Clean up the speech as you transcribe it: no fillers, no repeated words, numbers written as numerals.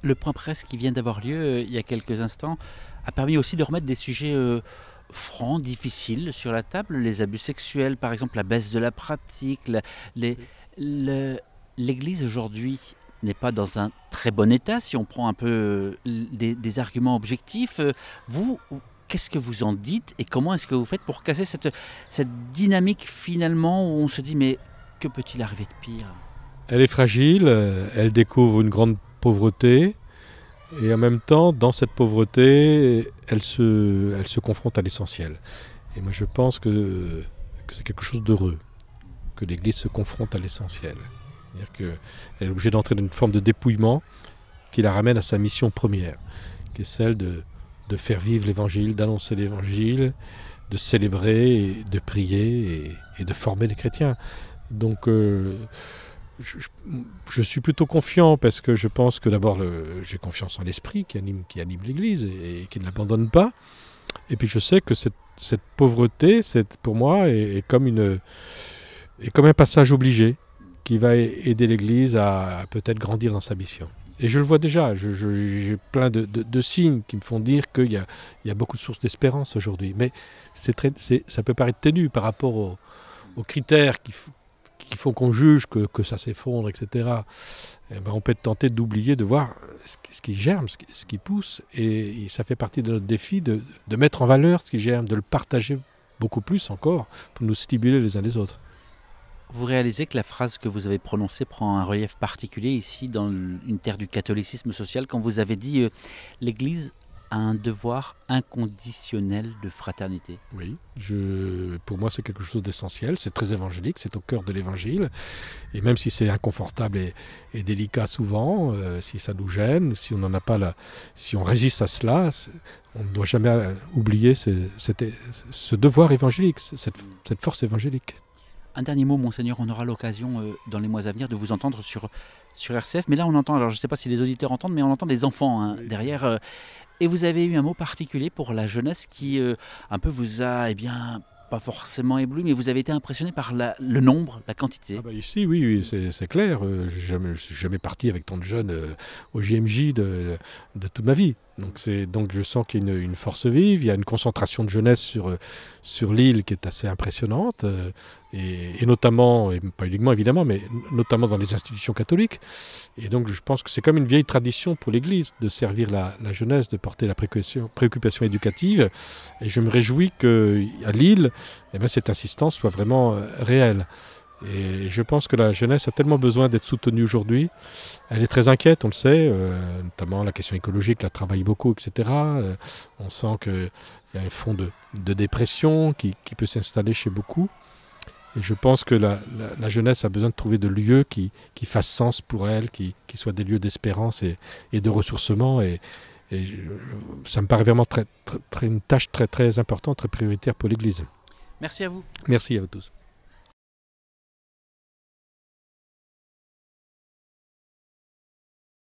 Le point presse qui vient d'avoir lieu il y a quelques instants a permis aussi de remettre des sujets francs, difficiles sur la table. Les abus sexuels, par exemple, la baisse de la pratique. Les- le- L'Église aujourd'hui n'est pas dans un très bon état, si on prend un peu des arguments objectifs. Vous, qu'est-ce que vous en dites et comment est-ce que vous faites pour casser cette dynamique finalement où on se dit mais que peut-il arriver de pire? Elle est fragile, elle découvre une grande pauvreté, et en même temps, dans cette pauvreté, elle se confronte à l'essentiel. Et moi, je pense que c'est quelque chose d'heureux, que l'Église se confronte à l'essentiel. C'est-à-dire qu'elle est obligée d'entrer dans une forme de dépouillement qui la ramène à sa mission première, qui est celle de faire vivre l'Évangile, d'annoncer l'Évangile, de célébrer, de prier et de former les chrétiens. Donc, je, je suis plutôt confiant parce que je pense que d'abord j'ai confiance en l'Esprit qui anime l'Église et qui ne l'abandonne pas. Et puis je sais que cette pauvreté, pour moi, est comme un passage obligé qui va aider l'Église à peut-être grandir dans sa mission. Et je le vois déjà, j'ai plein de signes qui me font dire qu'il y a beaucoup de sources d'espérance aujourd'hui. Mais ça peut paraître ténu par rapport aux critères qui font qu'on juge que ça s'effondre, etc. Eh ben, on peut être tenté d'oublier de voir ce qui germe, ce qui pousse. Et ça fait partie de notre défi de mettre en valeur ce qui germe, de le partager beaucoup plus encore pour nous stimuler les uns les autres. Vous réalisez que la phrase que vous avez prononcée prend un relief particulier ici dans une terre du catholicisme social quand vous avez dit l'Église a un devoir inconditionnel de fraternité. Oui, pour moi c'est quelque chose d'essentiel, c'est très évangélique, c'est au cœur de l'évangile. Et même si c'est inconfortable et délicat souvent, si ça nous gêne, si on n'en a pas si on résiste à cela, on ne doit jamais oublier ce devoir évangélique, cette force évangélique. Un dernier mot, Monseigneur, on aura l'occasion dans les mois à venir de vous entendre sur RCF. Mais là, on entend, alors je ne sais pas si les auditeurs entendent, mais on entend des enfants hein, derrière. Et vous avez eu un mot particulier pour la jeunesse qui un peu vous a, eh bien, pas forcément ébloui, mais vous avez été impressionné par le nombre, la quantité. Ah bah ici, oui, c'est clair. Je ne suis jamais parti avec tant de jeunes au JMJ de toute ma vie. Donc je sens qu'il y a une force vive, il y a une concentration de jeunesse sur l'île qui est assez impressionnante, et notamment, et pas uniquement évidemment, mais notamment dans les institutions catholiques. Et donc je pense que c'est comme une vieille tradition pour l'Église de servir la jeunesse, de porter la préoccupation éducative. Et je me réjouis qu'à Lille, eh bien, cette insistance soit vraiment réelle. Et je pense que la jeunesse a tellement besoin d'être soutenue aujourd'hui. Elle est très inquiète, on le sait, notamment la question écologique la travaille beaucoup, etc. On sent qu'il y a un fond de dépression qui peut s'installer chez beaucoup. Et je pense que la jeunesse a besoin de trouver de lieux qui fassent sens pour elle, qui soient des lieux d'espérance et de ressourcement. Et ça me paraît vraiment une tâche très, très importante, très prioritaire pour l'Église. Merci à vous. Merci à vous tous.